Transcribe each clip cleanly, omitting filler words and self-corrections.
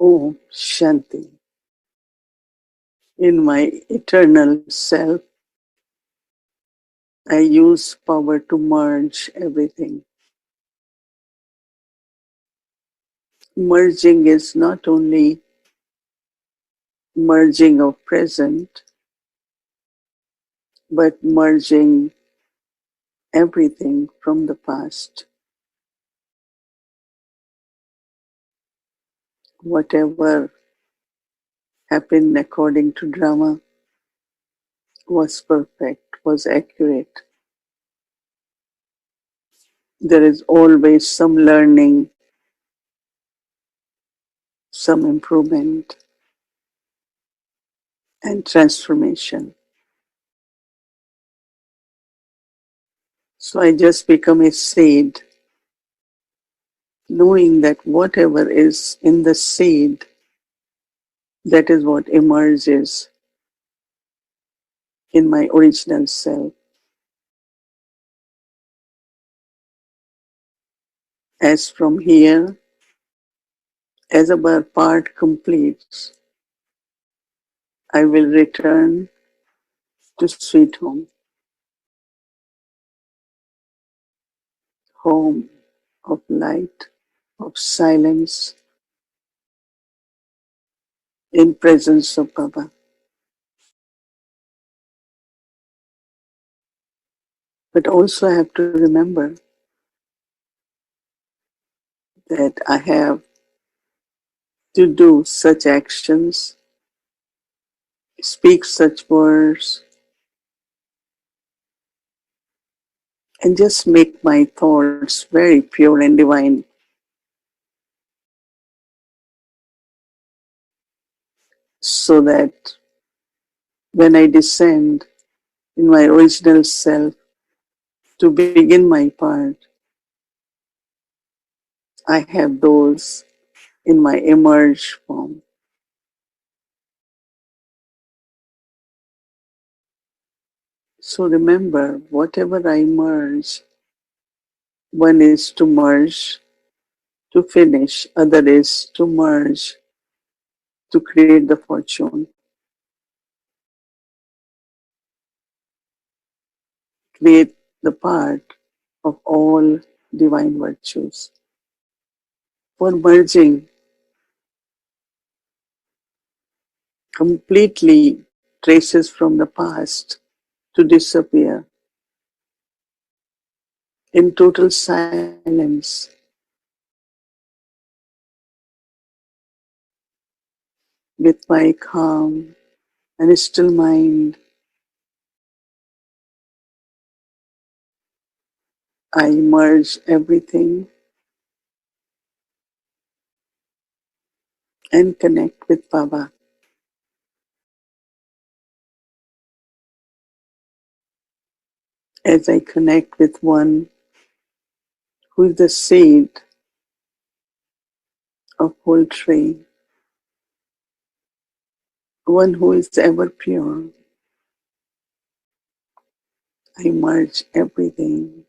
Om Shanti. In my eternal self, I use power to merge everything. Merging is not only merging of present, but merging everything from the past. Whatever happened according to drama was perfect, was accurate. There is always some learning, some improvement, and transformation. So I just become a seed, knowing that whatever is in the seed, that is what emerges in my original self. As from here, as our part completes, I will return to sweet home, home of light, of silence, in presence of Baba. But also I have to remember that I have to do such actions, speak such words, and just make my thoughts very pure and divine, so that when I descend in my original self to begin my part, I have those in my emerged form. So remember, whatever I merge, one is to merge, to finish, other is to merge, to create the fortune, create the part of all divine virtues. For merging completely traces from the past to disappear in total silence, with my calm and still mind, I merge everything and connect with Baba. As I connect with one who is the seed of whole tree, one who is ever pure, I merge everything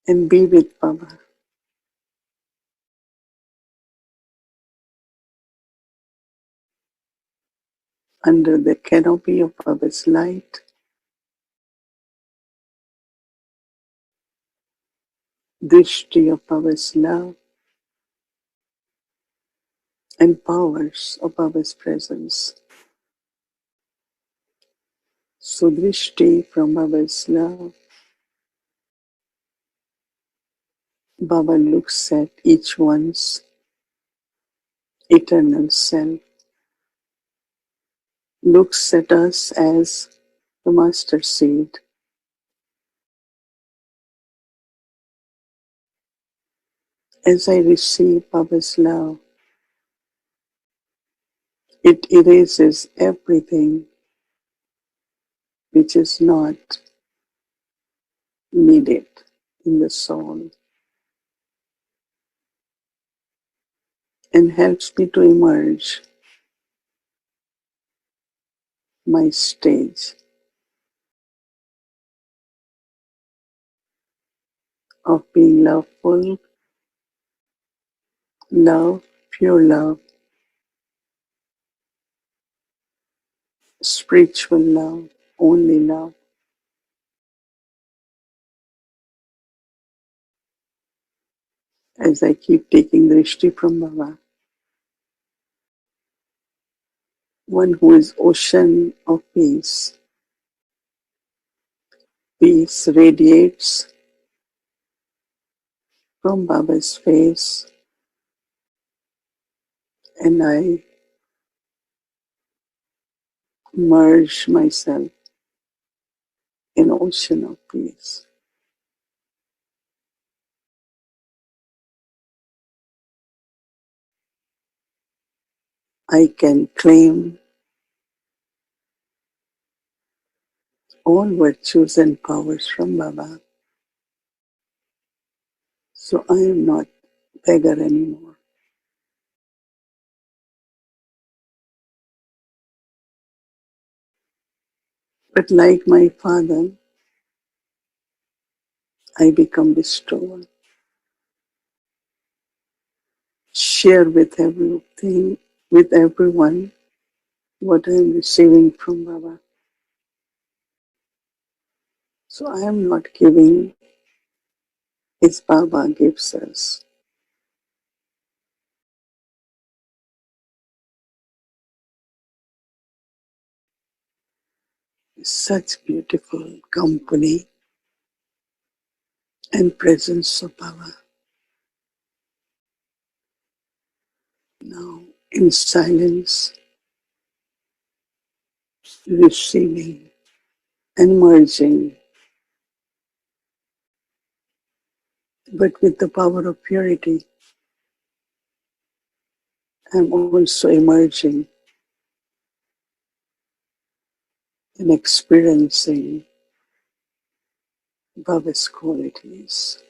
and be with Baba. Under the canopy of Baba's light, drishti of Baba's love, and powers of Baba's presence. So drishti from Baba's love, Baba looks at each one's eternal self, looks at us as the master seed. As I receive Baba's love, it erases everything which is not needed in the soul and helps me to emerge my stage of being loveful, Love, pure love, spiritual love, only love. As I keep taking drishti from Baba, one who is ocean of peace. Peace radiates from Baba's face, and I merge myself in ocean of peace. I can claim all virtues and powers from Baba, so I am not beggar anymore. But like my father, I become bestower, share with everything, with everyone, what I am receiving from Baba. So I am not giving, as Baba gives us. Such beautiful company and presence of Baba. Now, in silence, receiving and merging, but with the power of purity, I'm also emerging and experiencing Baba's qualities,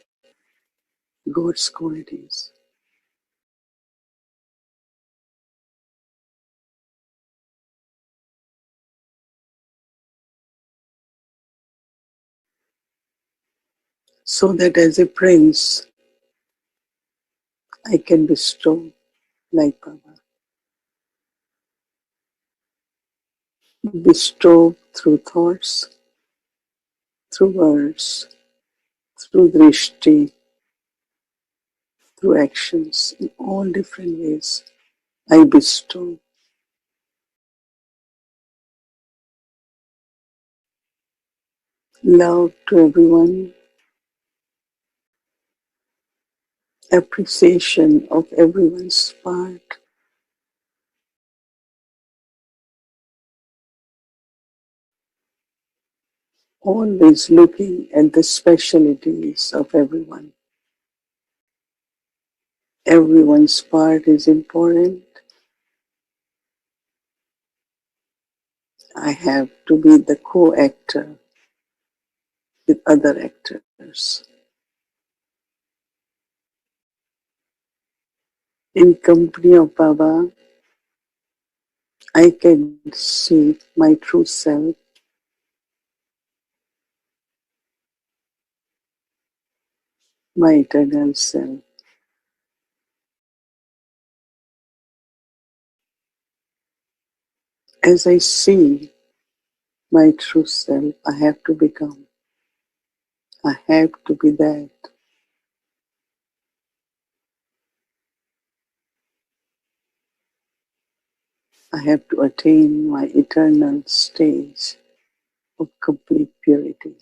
God's qualities. So that as a prince, I can bestow like Baba. Bestow through thoughts, through words, through drishti, through actions, in all different ways. I bestow love to everyone, appreciation of everyone's part, always looking at the specialities of everyone. Everyone's part is important. I have to be the co-actor with other actors. In company of Baba, I can see my true self, my eternal self. As I see my true self, I have to become. I have to be that. I have to attain my eternal stage of complete purity.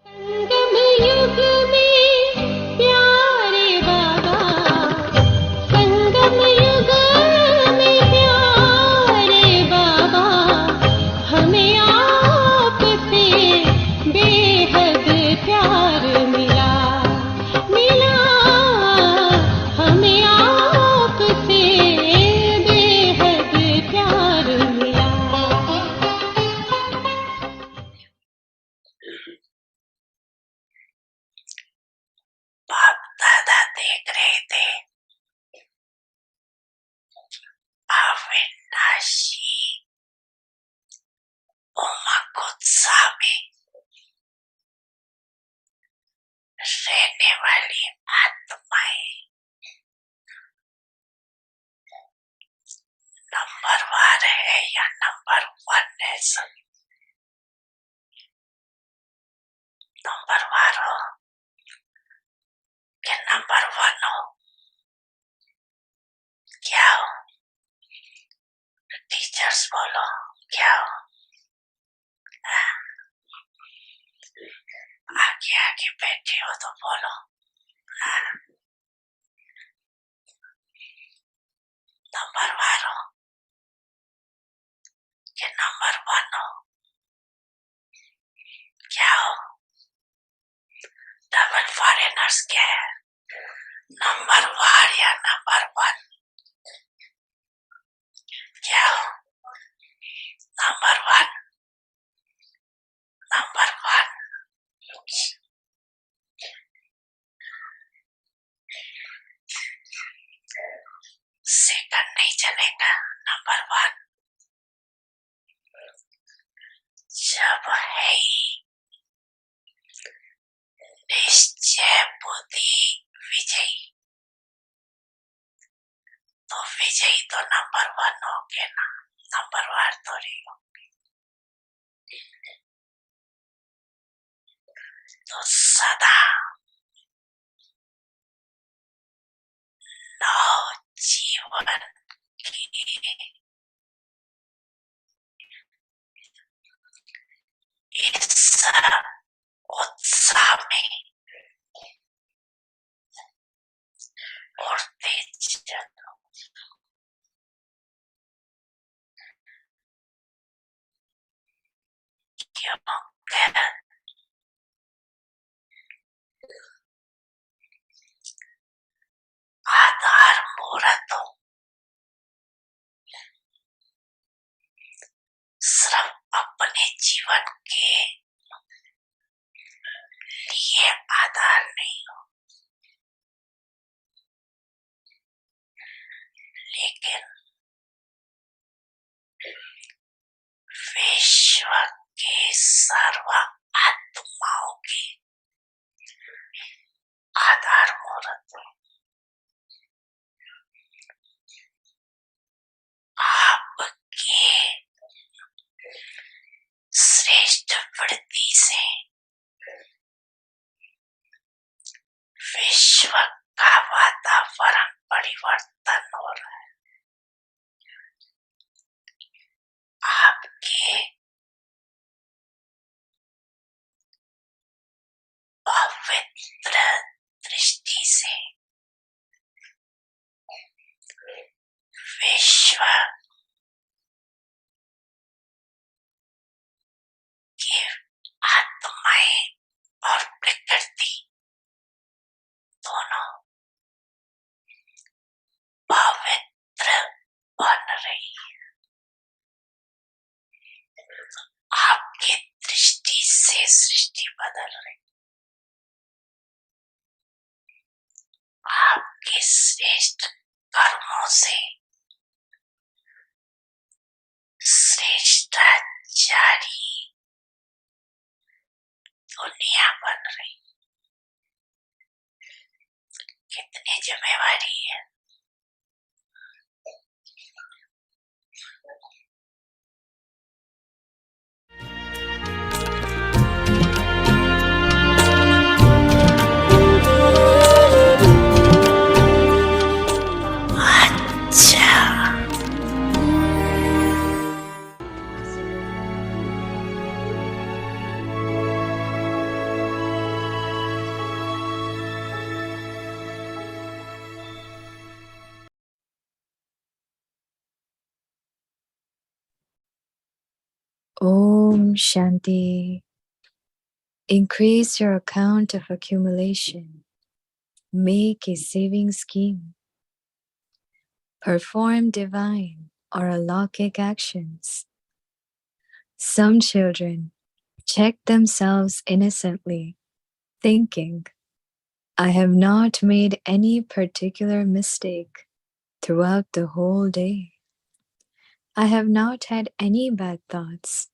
संगम युग में प्यारे बाबा संगम वाली आत्माएं number वार है या number one है? सब number वार हो कि नंबर वन हो? क्या हो? टीचर्स बोलो क्या हो? आगे आगे बैठे हो तो बोलो। नंबर वार हो कि नंबर वन हो? क्या हो? डबल फॉरेनर्स क्या है? नंबर वार या नंबर वन? क्या हो? Number one, number one. Second नहीं चलेगा, नंबर वन। जब है निश्चय बुद्धि विजयी, तो विजयी तो नंबर वन हो गए ना, नंबर वन थोड़ी हो। तो सदा नव जीवन की इस उत्साह में उड़ते चलो। क्योंकि आधार मूर्त हो, सिर्फ अपने जीवन के लिए आधार नहीं हो, लेकिन विश्व के सर्व आत्माओं के आधार मूर्त हो। आपके श्रेष्ठ वृत्ति से विश्व का वातावरण परिवर्तन हो रहा है। आपके पवित्र दृष्टि से विश्व की आत्माएं और प्रकृति दोनों पवित्र बन रही है। आपकी दृष्टि से सृष्टि बदल रही। आपके श्रेष्ठ कर्मों से श्रेष्ठाचारी दुनिया बन रही। कितनी जिम्मेवारी है। Om Shanti. Increase your account of accumulation. Make a saving scheme. Perform divine or Alokik actions. Some children check themselves innocently, thinking, I have not made any particular mistake throughout the whole day. I have not had any bad thoughts.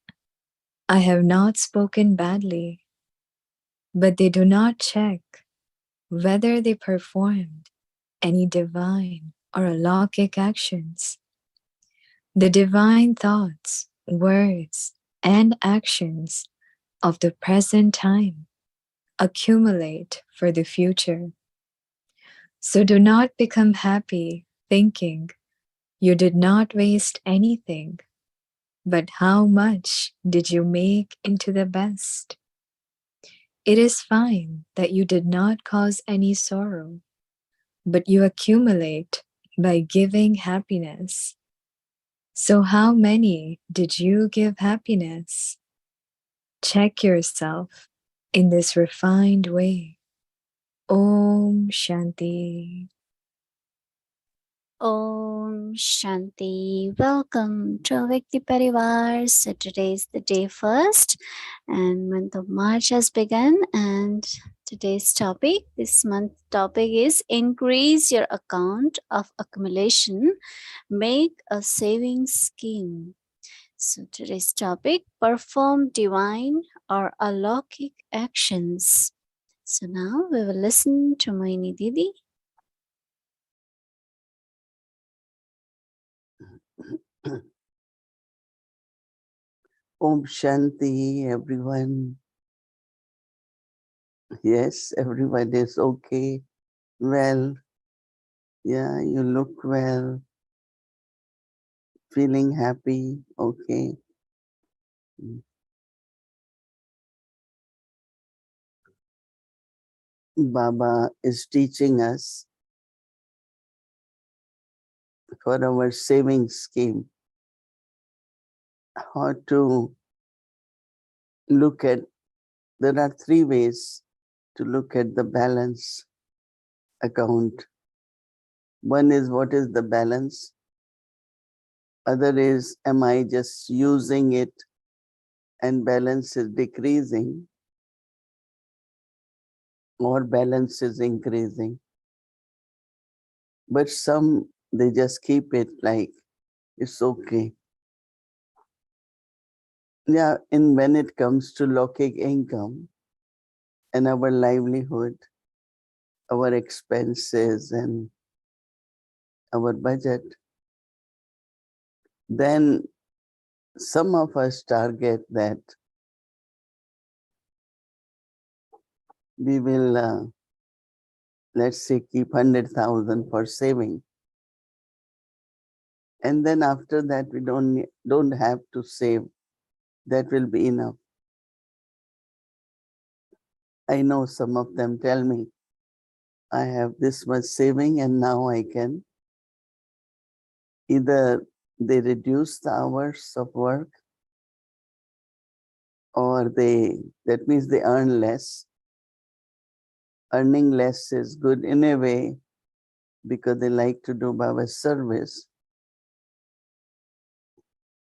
I have not spoken badly. But they do not check whether they performed any divine or alokik actions. The divine thoughts, words, and actions of the present time accumulate for the future. So do not become happy thinking you did not waste anything, but how much did you make into the best? It is fine that you did not cause any sorrow, but you accumulate by giving happiness. So, how many did you give happiness? Check yourself in this refined way. Om Shanti. Om Shanti. Welcome to Avyakti Parivar. So today is the day first and month of March has begun, and today's topic, this month topic is increase your account of accumulation, make a savings scheme. So today's topic, perform divine or alokik actions. So now we will listen to Mohini Didi. Om Shanti, everyone. Yes, everyone is okay. Well, yeah, you look well, feeling happy, okay. Baba is teaching us for our saving scheme how to look at, there are three ways to look at the balance account. One is what is the balance? Other is, am I just using it and balance is decreasing, or balance is increasing? But some, they just keep it like it's okay. Yeah, and when it comes to Lokik income and our livelihood, our expenses and our budget, then some of us target that we will, let's say, keep 100,000 for saving. And then after that, we don't have to save. That will be enough. I know some of them tell me, I have this much saving and now I can either they reduce the hours of work, or that means they earn less. Earning less is good in a way because they like to do Baba's service.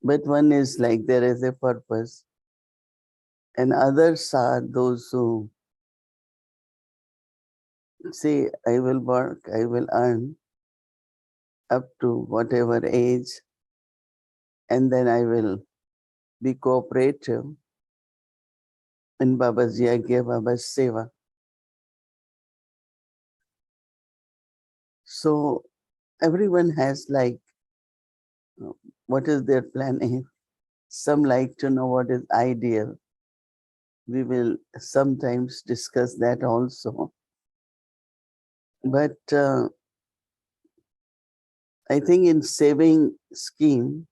But one is like there is a purpose. And others are those who say, I will work, I will earn up to whatever age, and then I will be cooperative in Baba's Yagya, Baba's Seva. So everyone has like, what is their planning? Some like to know what is ideal. We will sometimes discuss that also. But I think in saving scheme,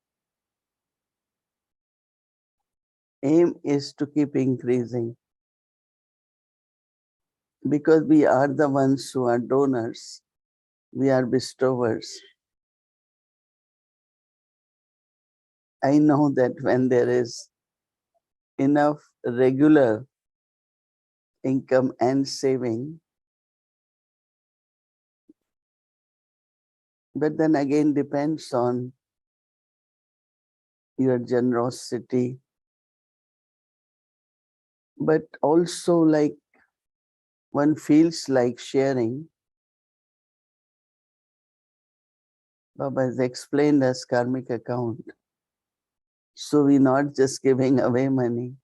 aim is to keep increasing, because we are the ones who are donors, we are bestowers. I know that when there is enough regular income and saving, but then again depends on your generosity, but also like one feels like sharing. Baba has explained as karmic account. So we're not just giving away money,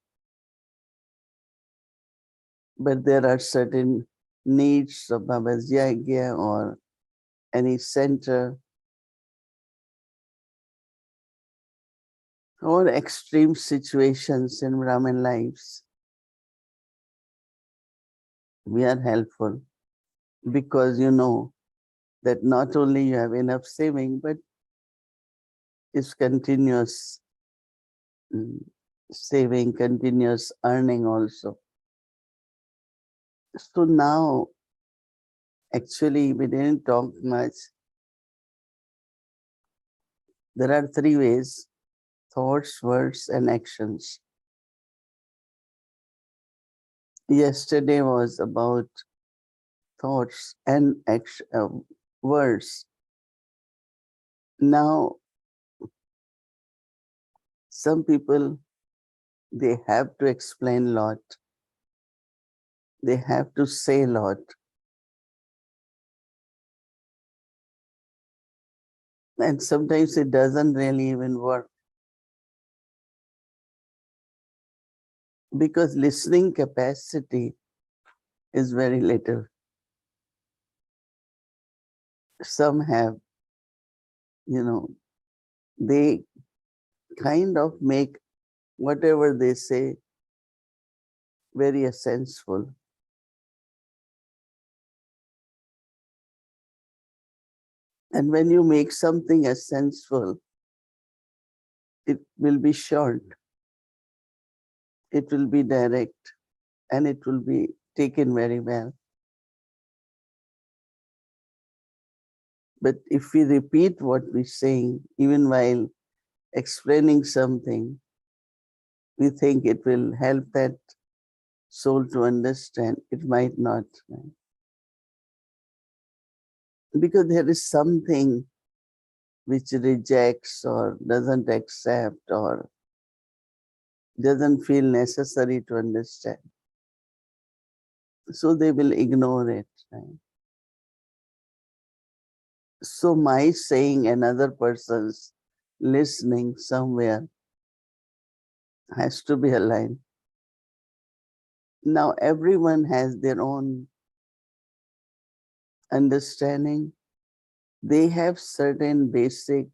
but there are certain needs of Baba's Yagya or any center, or extreme situations in Brahmin lives, we are helpful because you know that not only you have enough saving, but it's continuous mm, saving, continuous earning also. So now, actually, we didn't talk much. There are three ways: thoughts, words, and actions. Yesterday was about thoughts and words. Now, some people, they have to explain a lot. They have to say a lot. And sometimes it doesn't really even work because listening capacity is very little. Some have, they kind of make whatever they say very essential. And when you make something essential, it will be short, it will be direct, and it will be taken very well. But if we repeat what we're saying, even while explaining something, we think it will help that soul to understand. It might not. Right? Because there is something which rejects or doesn't accept or doesn't feel necessary to understand. So they will ignore it. Right? So my saying another person's listening somewhere has to be aligned. Now everyone has their own understanding. They have certain basic,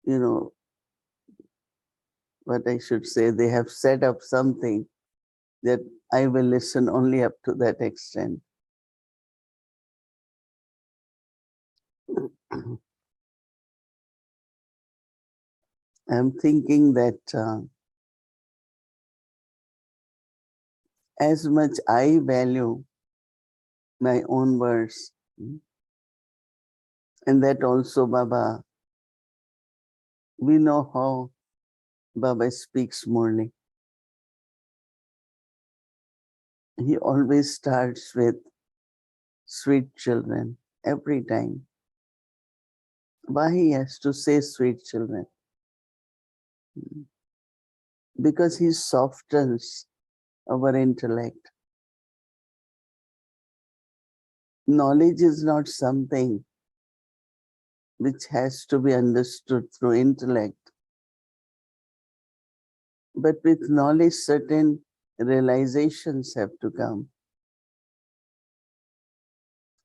what I should say, they have set up something that I will listen only up to that extent. I'm thinking that as much I value my own words, and that also Baba, we know how Baba speaks morning. He always starts with sweet children every time. Why he has to say sweet children? Because he softens our intellect. Knowledge is not something which has to be understood through intellect. But with knowledge, certain realizations have to come.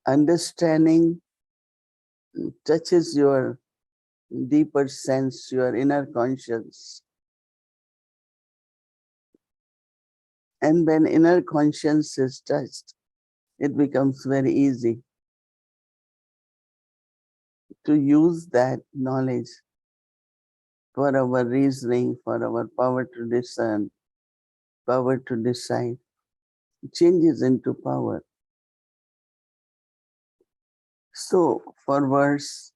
Understanding touches your deeper sense, your inner conscience. And when inner conscience is touched, it becomes very easy to use that knowledge for our reasoning, for our power to discern, power to decide. It changes into power. So for words,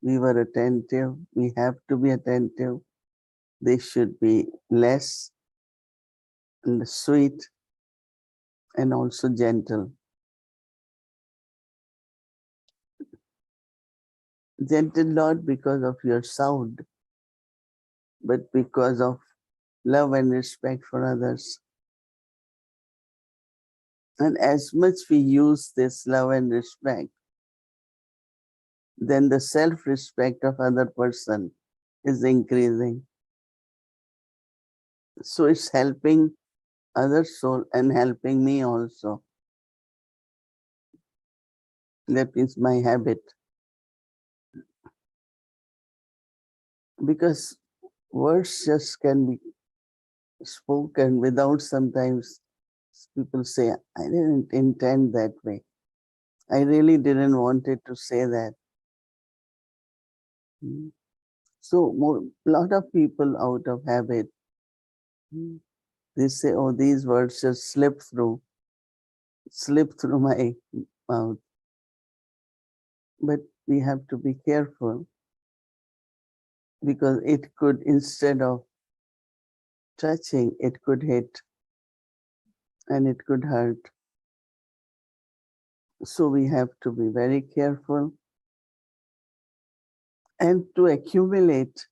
we were attentive. We have to be attentive. They should be less and sweet and also gentle. Gentle not because of your sound, but because of love and respect for others. And as much we use this love and respect, then the self-respect of other person is increasing. So it's helping other soul and helping me also. That is my habit. Because words just can be spoken without sometimes people say, I didn't intend that way. I really didn't want it to say that. So a lot of people out of habit, they say, oh, these words just slip through my mouth. But we have to be careful because it could, instead of touching, it could hit and it could hurt. So we have to be very careful and to accumulate.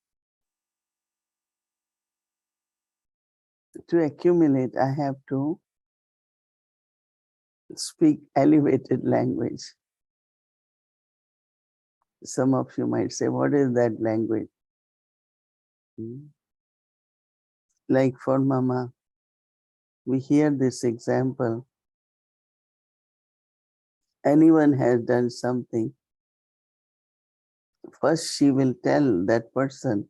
To accumulate, I have to speak elevated language. Some of you might say, what is that language? Like for Mama, we hear this example. Anyone has done something, first she will tell that person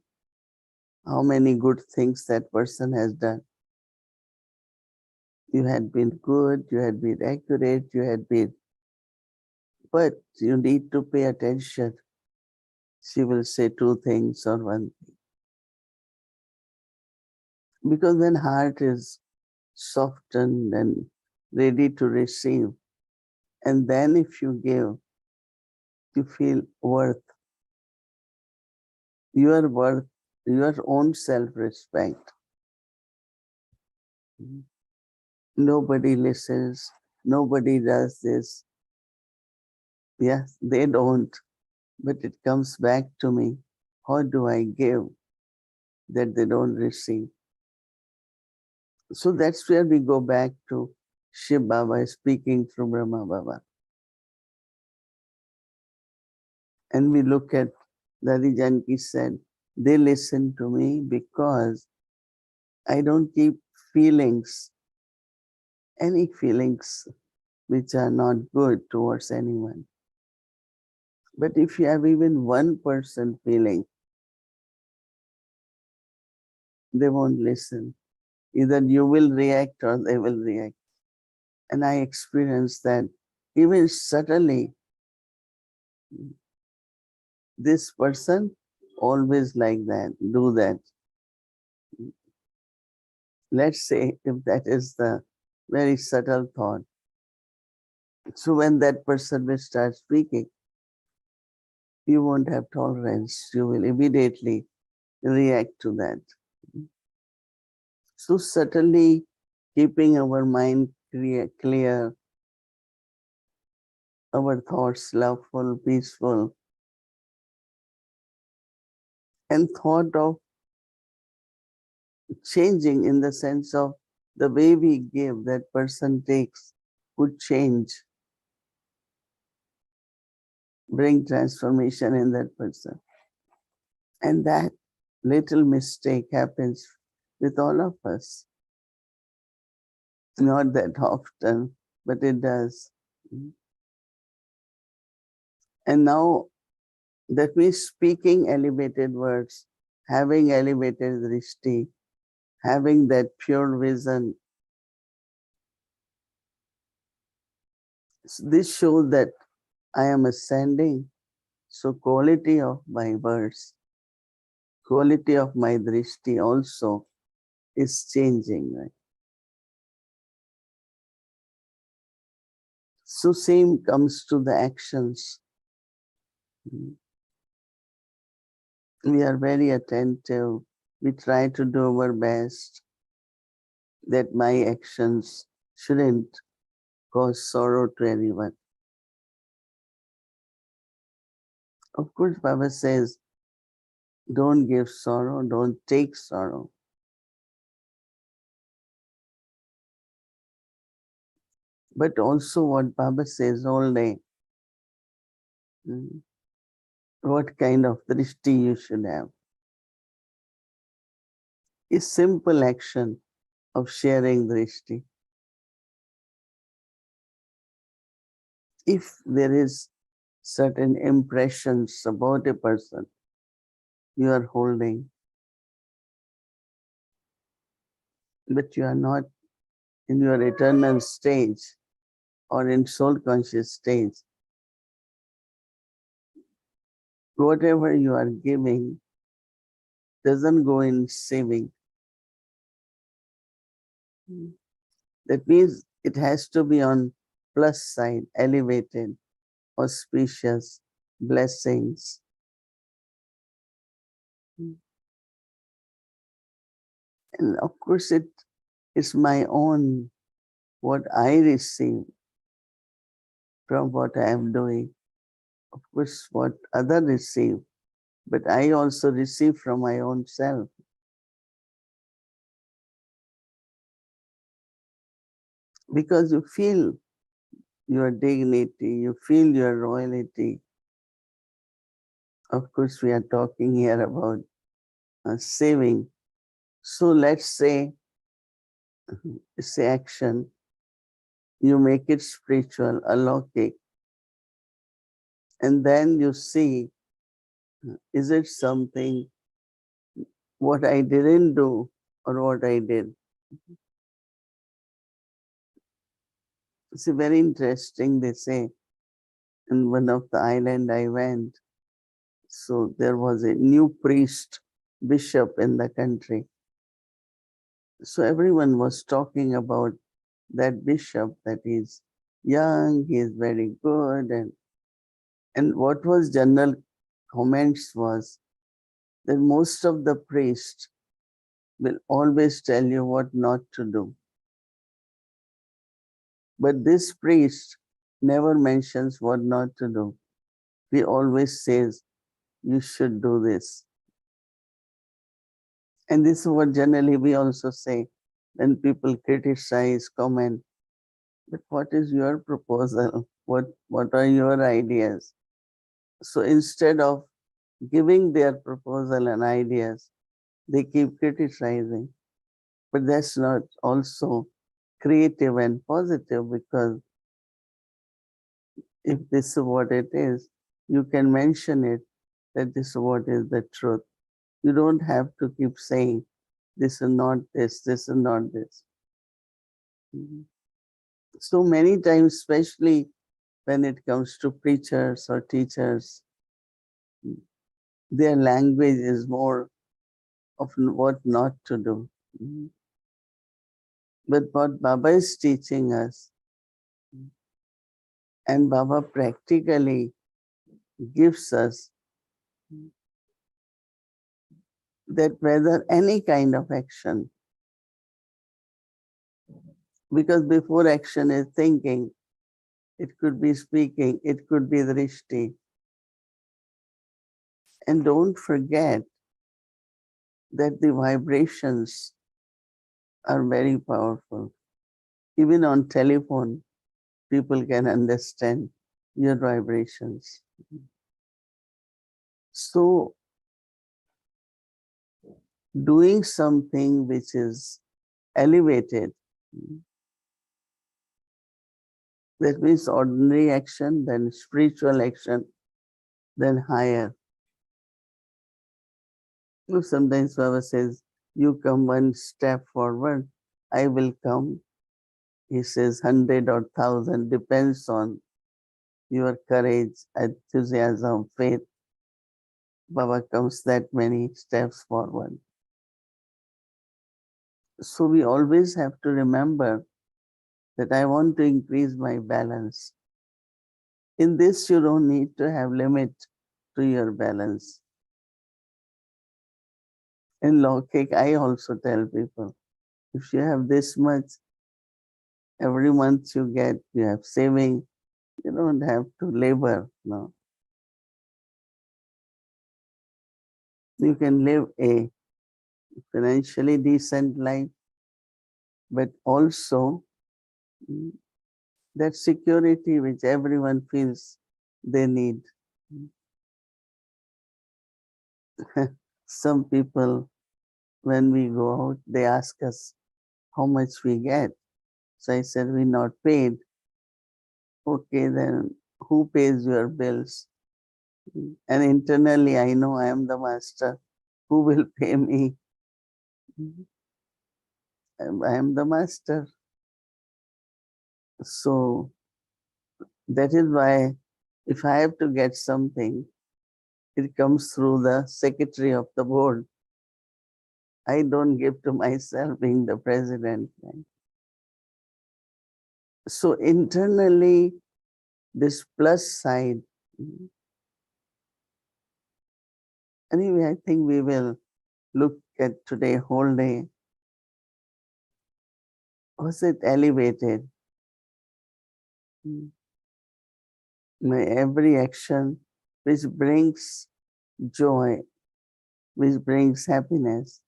how many good things that person has done. You had been good, you had been accurate, you had been, but you need to pay attention. She will say two things or one thing. Because when heart is softened and ready to receive, and then if you give, you feel worth, your own self-respect. Nobody listens, nobody does this. Yes, they don't, but it comes back to me. How do I give that they don't receive? So that's where we go back to Shiv Baba speaking through Brahma Baba. And we look at Dadi Janki said, they listen to me because I don't keep feelings, any feelings which are not good towards anyone. But if you have even 1% feeling, they won't listen. Either you will react or they will react. And I experienced that even subtly, this person always like that, do that. Let's say if that is the very subtle thought. So when that person will start speaking, you won't have tolerance. You will immediately react to that. So subtly keeping our mind clear, our thoughts loveful, peaceful, and thought of changing in the sense of the way we give, that person takes, could change, bring transformation in that person. And that little mistake happens with all of us. Not that often, but it does. And now that means speaking elevated words, having elevated drishti, having that pure vision. This shows that I am ascending. So quality of my words, quality of my drishti also is changing, right? So same comes to the actions. We are very attentive. We try to do our best that my actions shouldn't cause sorrow to anyone. Of course, Baba says, don't give sorrow, don't take sorrow. But also what Baba says all day, what kind of drishti you should have. Is simple action of sharing drishti. If there is certain impressions about a person you are holding, but you are not in your eternal stage or in soul conscious stage. Whatever you are giving doesn't go in receiving. That means it has to be on plus side, elevated, auspicious, blessings. And of course, it is my own, what I receive from what I am doing. Of course, what others receive, but I also receive from my own self. Because you feel your dignity, you feel your royalty. Of course, we are talking here about saving. So let's say it's action, you make it spiritual, alokik, and then you see, is it something what I didn't do or what I did? It's very interesting, they say, in one of the island I went, so there was a new priest, bishop in the country. So everyone was talking about that bishop, that he's young, he is very good, and what was general comments was that most of the priests will always tell you what not to do. But this priest never mentions what not to do. He always says, you should do this. And this is what generally we also say when people criticize, comment. But what is your proposal? What are your ideas? So instead of giving their proposal and ideas, they keep criticizing. But that's not also creative and positive, because if this is what it is, you can mention it, that this is what is the truth. You don't have to keep saying, this is not this, this is not this. So many times, especially when it comes to preachers or teachers, their language is more of what not to do. But what Baba is teaching us, and Baba practically gives us, that whether any kind of action, because before action is thinking, it could be speaking, it could be drishti. And don't forget that the vibrations are very powerful. Even on telephone, people can understand your vibrations. So doing something which is elevated, that means ordinary action, then spiritual action, then higher. Sometimes Baba says, you come one step forward, I will come. He says 100 or 1,000, depends on your courage, enthusiasm, faith. Baba comes that many steps forward. So we always have to remember that I want to increase my balance. In this, you don't need to have limit to your balance. In Alokik, I also tell people, if you have this much, every month you have saving, you don't have to labor. No. You can live a financially decent life, but also that security which everyone feels they need. Some people, when we go out, they ask us how much we get. So I said, we're not paid. Okay, then who pays your bills? And internally, I know I am the master. Who will pay me? I am the master. So that is why if I have to get something, it comes through the secretary of the board. I don't give to myself being the president. Right? So internally, this plus side. Anyway, I think we will look at today whole day. Was it elevated? My every action which brings joy, which brings happiness,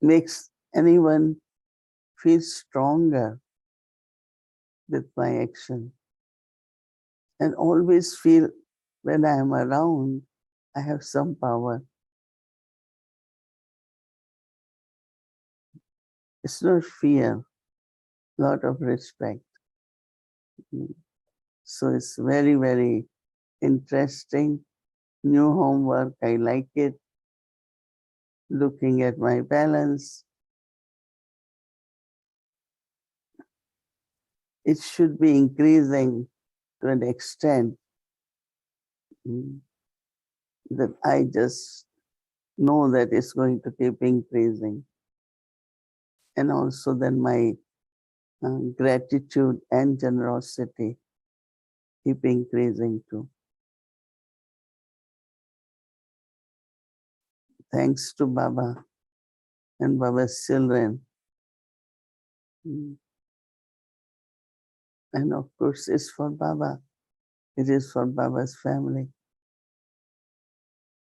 makes anyone feel stronger with my action, and always feel when I am around, I have some power. It's not fear, lot of respect. So it's very, very interesting. New homework, I like it. Looking at my balance. It should be increasing to an extent that I just know that it's going to keep increasing. And also then my gratitude and generosity keep increasing too. Thanks to Baba and Baba's children. And of course, it's for Baba. It is for Baba's family.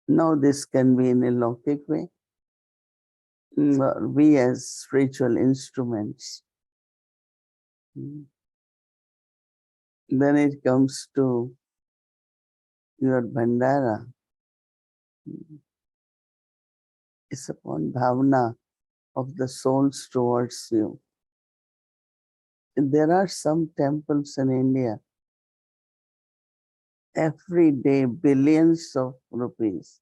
Now this can be in a Alokik way. We as spiritual instruments. Then it comes to your Bhandara. It's upon bhavana of the souls towards you. And there are some temples in India. Every day, billions of rupees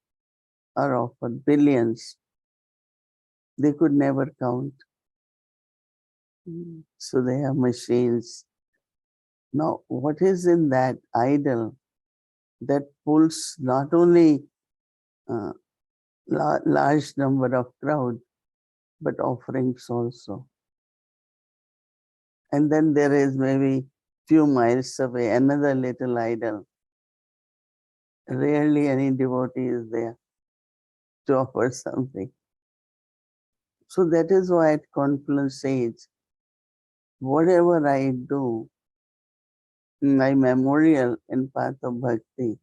are offered, billions. They could never count. So they have machines. Now, what is in that idol that pulls not only large number of crowd, but offerings also? And then there is maybe few miles away another little idol. Rarely any devotee is there to offer something. So that is why at Confluence says, whatever I do, my memorial in path of bhakti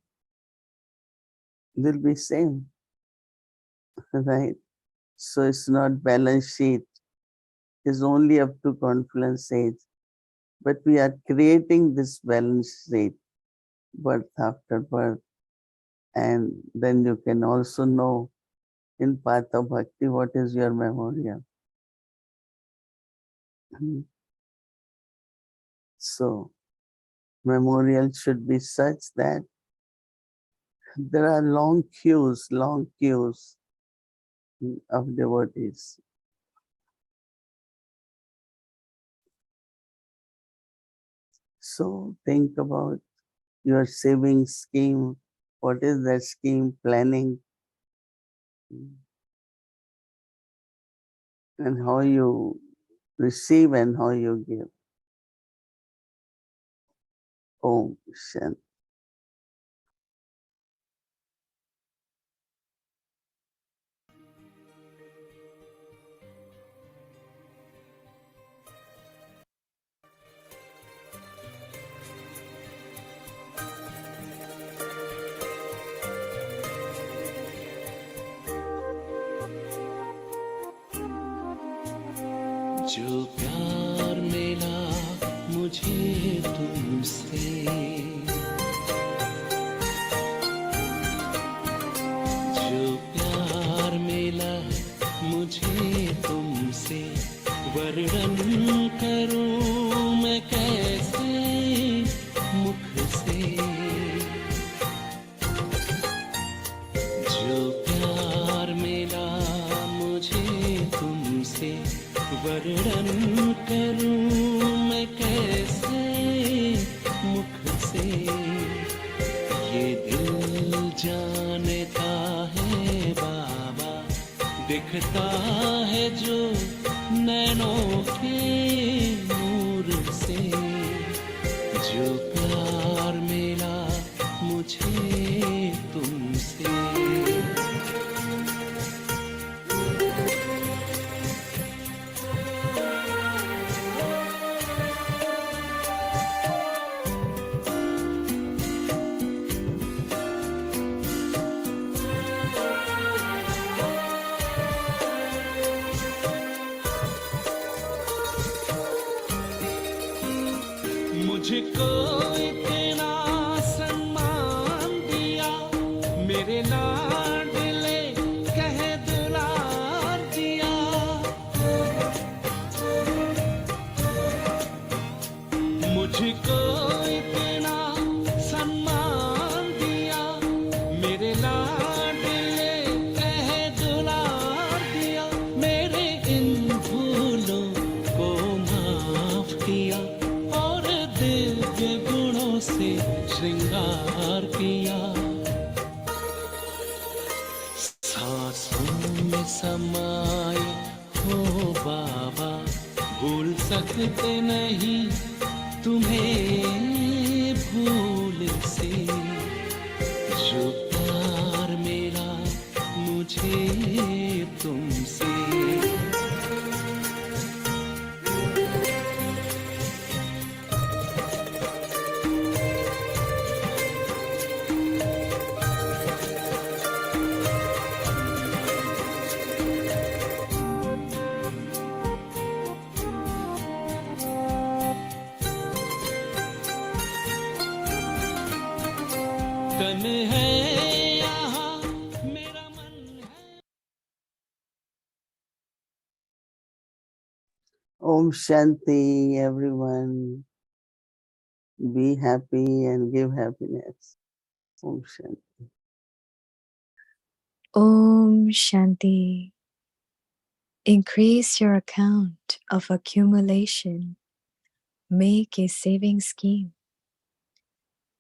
will be same, right? So it's not balance sheet. It's only up to Confluence age. But we are creating this balance sheet birth after birth. And then you can also know in path of bhakti what is your memorial. So memorial should be such that there are long queues of devotees. So think about your saving scheme. What is that scheme planning? And how you receive and how you give. Om Shanti. जो प्यार मिला मुझे तुमसे, जो प्यार मिला मुझे तुमसे, वर्णन करूं मैं कैसे मुख से, जो प्यार मिला मुझे तुमसे, वर्णन करूं मैं कैसे मुख से, ये दिल जानता है बाबा, दिखता है जो नैनों के नूर से, जो प्यार मिला मुझे तुमसे। मुझको इतना सम्मान दिया, मेरे लाडले कह दुलार दिया, मुझको इतना सम्मान दिया, मेरे लाडले कह दुलार दिया, मेरे इन भूलों को माफ किया, दिव्य गुणों से श्रृंगार किया, सांसों में समाये हो बाबा, भूल सकते नहीं तुम्हें भूल से, जो प्यार मेरा मुझे तुमसे। तन है यहाँ मेरा मन है। Om Shanti, everyone. Be happy and give happiness. Om Shanti. Om Shanti. Increase your account of accumulation. Make a saving scheme.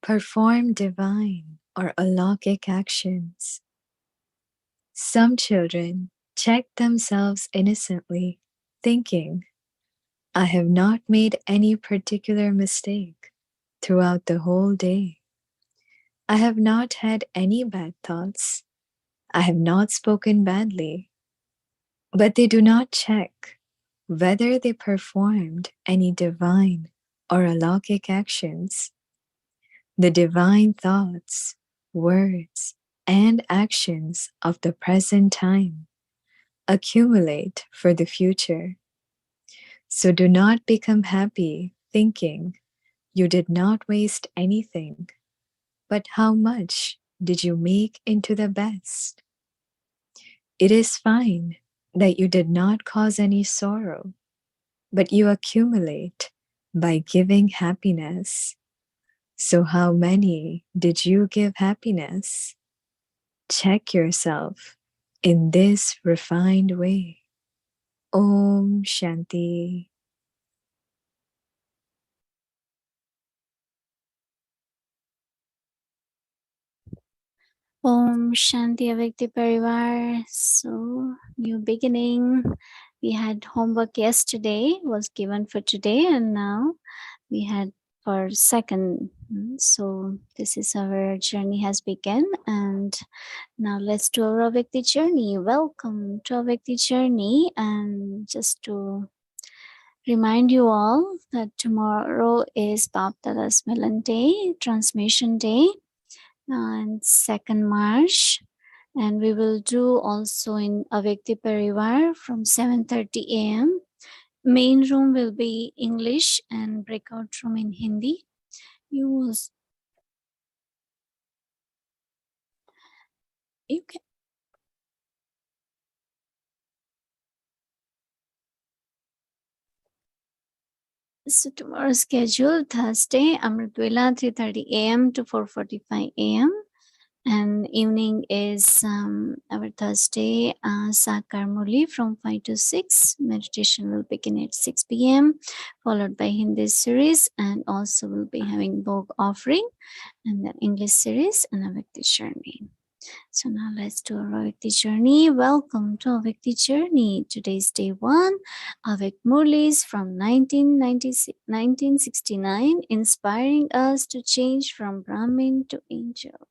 Perform divine or alokik actions. Some children check themselves innocently, thinking, I have not made any particular mistake throughout the whole day. I have not had any bad thoughts. I have not spoken badly. But they do not check whether they performed any divine or alokik actions. The divine thoughts, words, and actions of the present time accumulate for the future. So do not become happy thinking you did not waste anything, but how much did you make into the best? It is fine that you did not cause any sorrow, but you accumulate by giving happiness. So how many did you give happiness? Check yourself in this refined way. Om Shanti. Om Shanti Avyakti Parivar. So, new beginning. We had homework yesterday, was given for today, and now we had for second. So, this is our journey has begun, and now let's do our Avyakti journey. Welcome to Avyakti journey, and just to remind you all that tomorrow is Baptada's Milan Day, Transmission Day, and 2nd March. And we will do also in Avyakti Parivar from 7:30 a.m. Main room will be English and breakout room in Hindi. You can So tomorrow's schedule, Thursday, Amritvela 3:30 a.m. to 4:45 a.m. And evening is our Thursday Sakar Murli from 5 to 6. Meditation will begin at 6 p.m. followed by Hindi series, and also we'll be having Bhog offering and then English series and a Vikti journey. So now let's do our Vikti journey. Welcome to our Vikti journey. Today's day 1. Avik Murlis from 1969, inspiring us to change from Brahmin to angel.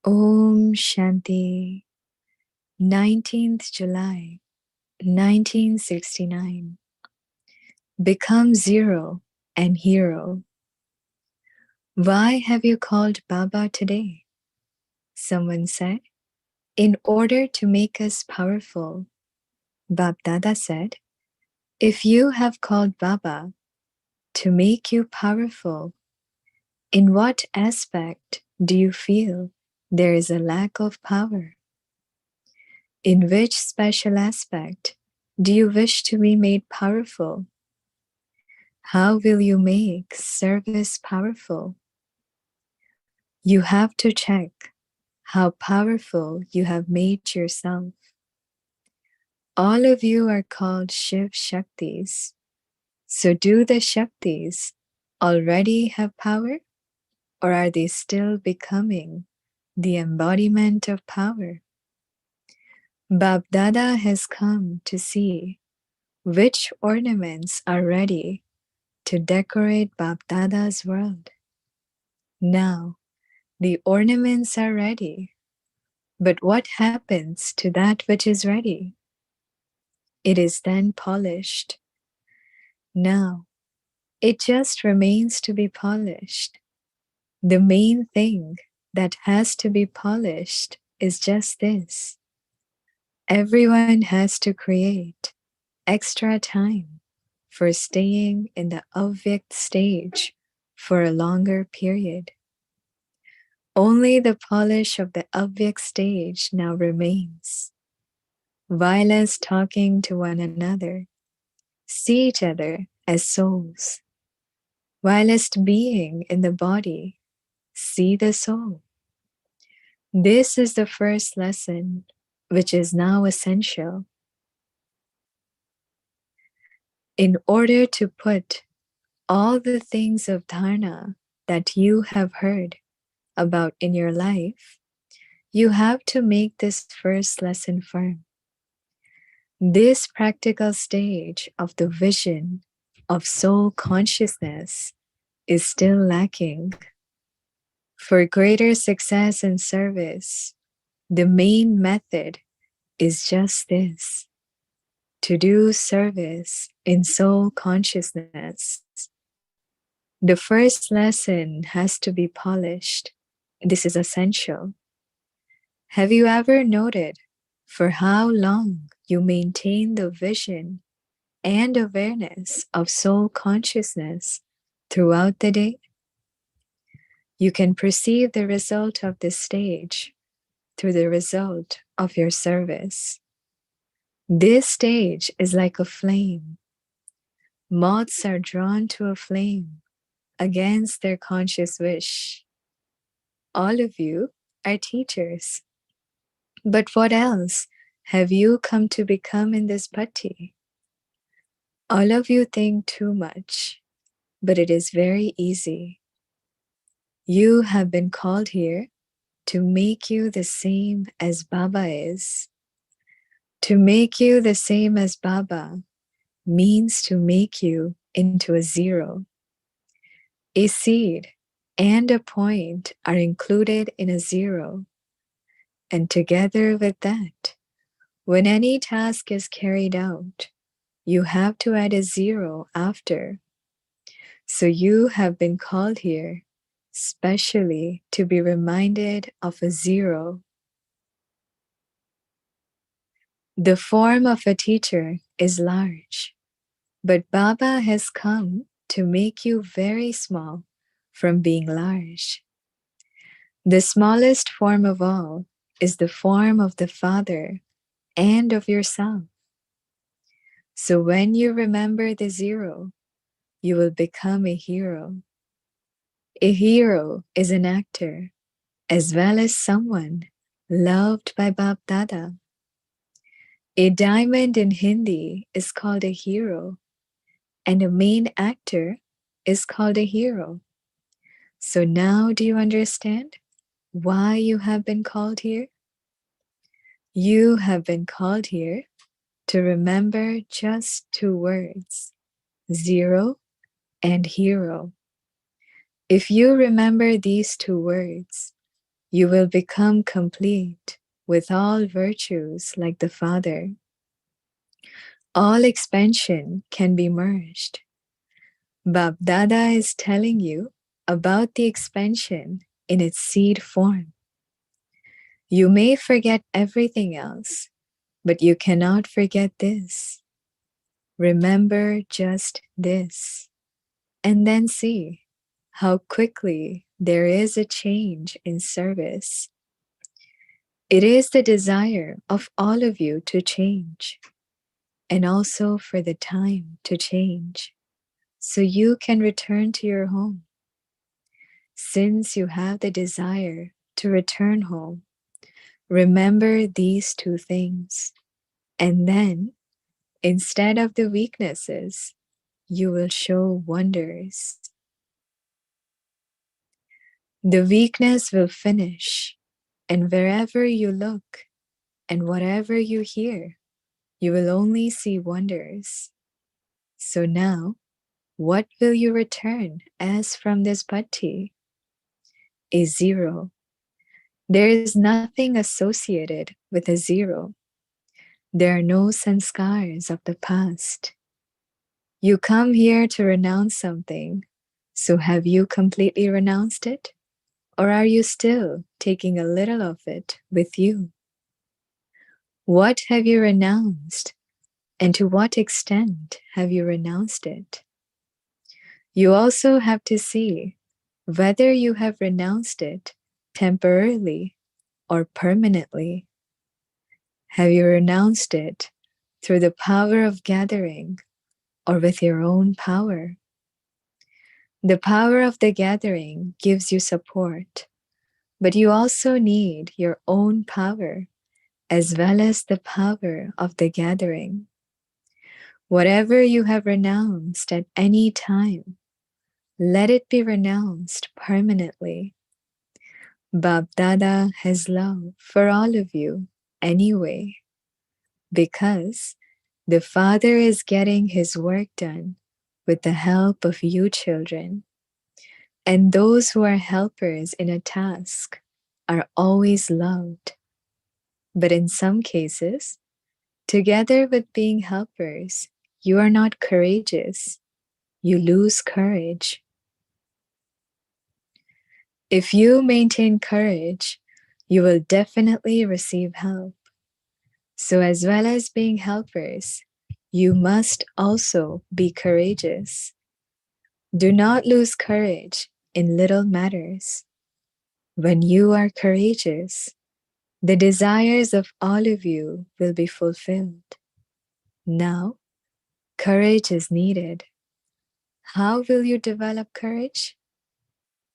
Om Shanti. 19th July 1969. Become zero and hero. Why have you called Baba today? Someone said. In order to make us powerful. Bab Dada said, if you have called Baba to make you powerful, in what aspect do you feel there is a lack of power? In which special aspect do you wish to be made powerful? How will you make service powerful? You have to check how powerful you have made yourself. All of you are called Shiv Shaktis. So do the Shaktis already have power, or are they still becoming the embodiment of power? Bab Dada has come to see which ornaments are ready to decorate Bab Dada's world. Now, the ornaments are ready, but what happens to that which is ready? It is then polished. Now, it just remains to be polished. The main thing that has to be polished is just this. Everyone has to create extra time for staying in the Avyakt stage for a longer period. Only the polish of the Avyakt stage now remains. While as talking to one another, see each other as souls. Whilst being in the body, see the soul. This is the first lesson, which is now essential. In order to put all the things of dharna that you have heard about in your life, you have to make this first lesson firm. This practical stage of the vision of soul consciousness is still lacking. For greater success in service, the main method is just this: to do service in soul consciousness. The first lesson has to be polished. This is essential. Have you ever noted for how long you maintain the vision and awareness of soul consciousness throughout the day? You can perceive the result of this stage through the result of your service. This stage is like a flame. Moths are drawn to a flame against their conscious wish. All of you are teachers. But what else have you come to become in this bhatti? All of you think too much, but it is very easy. You have been called here to make you the same as Baba is. To make you the same as Baba means to make you into a zero. A seed and a point are included in a zero. And together with that, when any task is carried out, you have to add a zero after. So you have been called here specially to be reminded of a zero. The form of a teacher is large, but Baba has come to make you very small from being large. The smallest form of all is the form of the Father and of yourself. So when you remember the zero, you will become a hero. A hero is an actor as well as someone loved by Bap Dada. A diamond in Hindi is called a hero, and a main actor is called a hero. So now do you understand why you have been called here? You have been called here to remember just two words, zero and hero. If you remember these two words, you will become complete with all virtues like the Father. All expansion can be merged. Bap Dada is telling you about the expansion in its seed form. You may forget everything else, but you cannot forget this. Remember just this, and then see how quickly there is a change in service. It is the desire of all of you to change, and also for the time to change, so you can return to your home. Since you have the desire to return home, remember these two things, and then, instead of the weaknesses, you will show wonders. The weakness will finish, and wherever you look and whatever you hear, you will only see wonders. So now, what will you return as from this bhatti? A zero. There is nothing associated with a zero. There are no sanskars of the past. You come here to renounce something, so have you completely renounced it? Or are you still taking a little of it with you? What have you renounced, and to what extent have you renounced it? You also have to see whether you have renounced it temporarily or permanently. Have you renounced it through the power of gathering or with your own power? The power of the gathering gives you support, but you also need your own power as well as the power of the gathering. Whatever you have renounced at any time, let it be renounced permanently. Bap Dada has love for all of you anyway, because the Father is getting his work done with the help of you children. And those who are helpers in a task are always loved. But in some cases, together with being helpers, you are not courageous. You lose courage. If you maintain courage, you will definitely receive help. So, as well as being helpers, you must also be courageous. Do not lose courage in little matters. When you are courageous, the desires of all of you will be fulfilled. Now, courage is needed. How will you develop courage?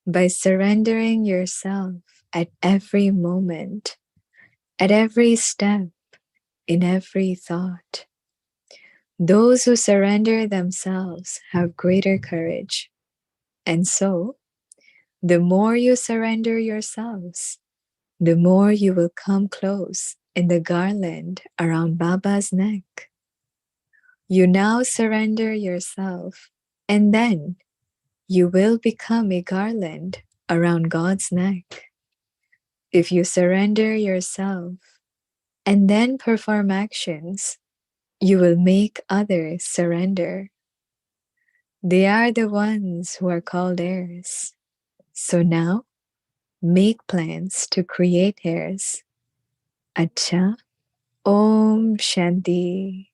By surrendering yourself at every moment, at every step, in every thought. Those who surrender themselves have greater courage. And so, the more you surrender yourselves, the more you will come close in the garland around Baba's neck. You now surrender yourself, and then you will become a garland around God's neck. If you surrender yourself and then perform actions, you will make others surrender. They are the ones who are called heirs. So now, make plans to create heirs. Acha, Om Shanti.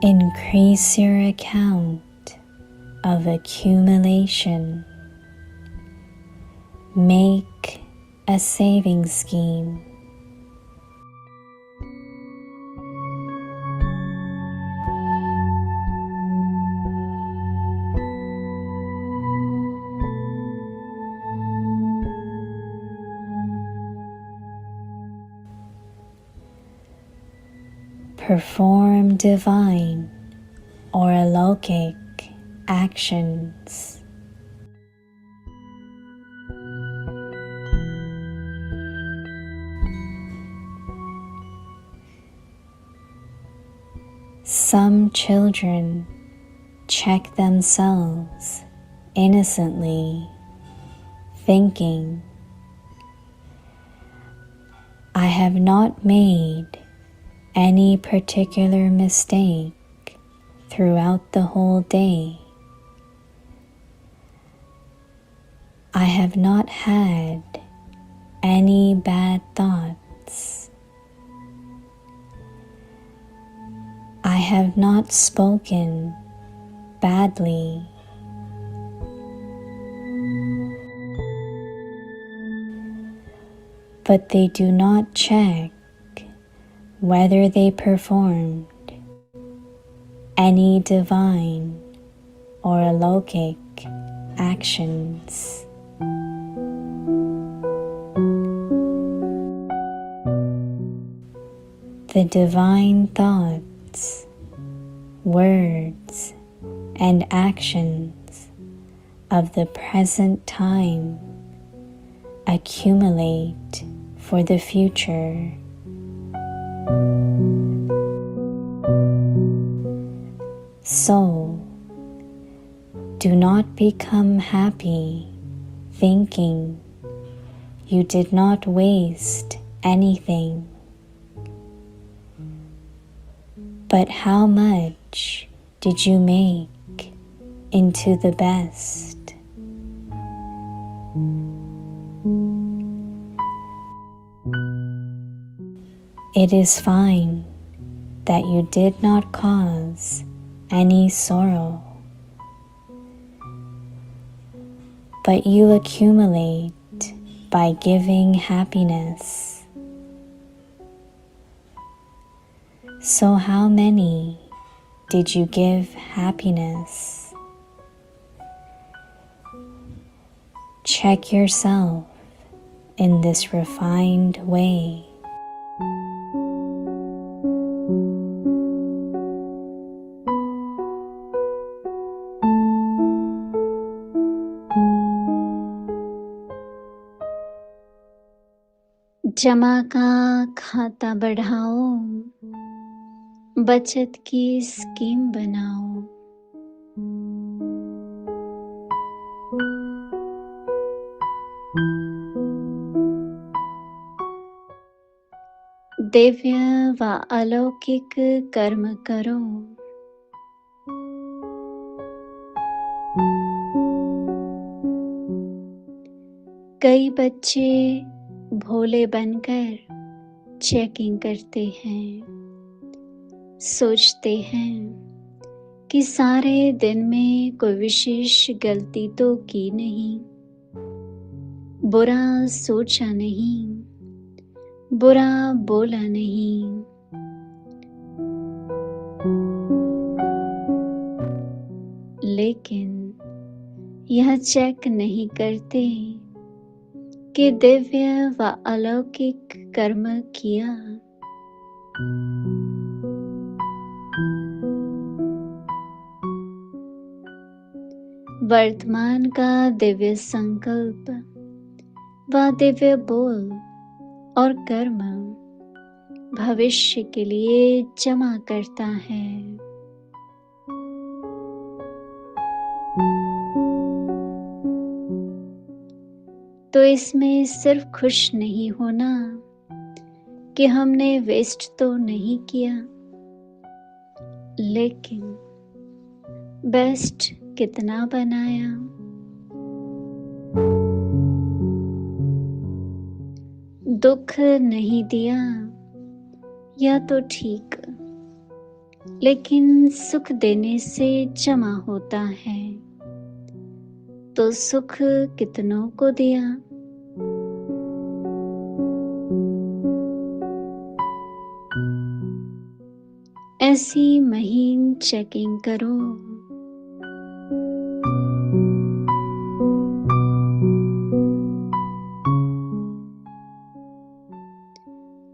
Increase your account of accumulation. Make a savings scheme. Perform divine or Alokik actions. Some children check themselves innocently, thinking, I have not made any particular mistake throughout the whole day. I have not had any bad thoughts. I have not spoken badly. But they do not check whether they performed any divine or Alokik actions. The divine thoughts, words, and actions of the present time accumulate for the future. So, do not become happy thinking you did not waste anything. But how much did you make into the best? It is fine that you did not cause any sorrow, but you accumulate by giving happiness. So how many did you give happiness? Check yourself in this refined way. जमा का खाता बढ़ाओ, बचत की scheme बनाओ। दिव्य व अलौकिक कर्म करो। कई बच्चे भोले बनकर चेकिंग करते हैं, सोचते हैं कि सारे दिन में कोई विशेष गलती तो की नहीं, बुरा सोचा नहीं, बुरा बोला नहीं। लेकिन यह चेक नहीं करते कि दिव्य व अलौकिक कर्म किया। वर्तमान का दिव्य संकल्प व दिव्य बोल और कर्म भविष्य के लिए जमा करता है। तो इसमें सिर्फ खुश नहीं होना कि हमने वेस्ट तो नहीं किया, लेकिन बेस्ट कितना बनाया। दुख नहीं दिया या तो ठीक, लेकिन सुख देने से जमा होता है, तो सुख कितनों को दिया। ऐसी महीन चेकिंग करो।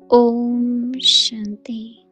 ओम शांति।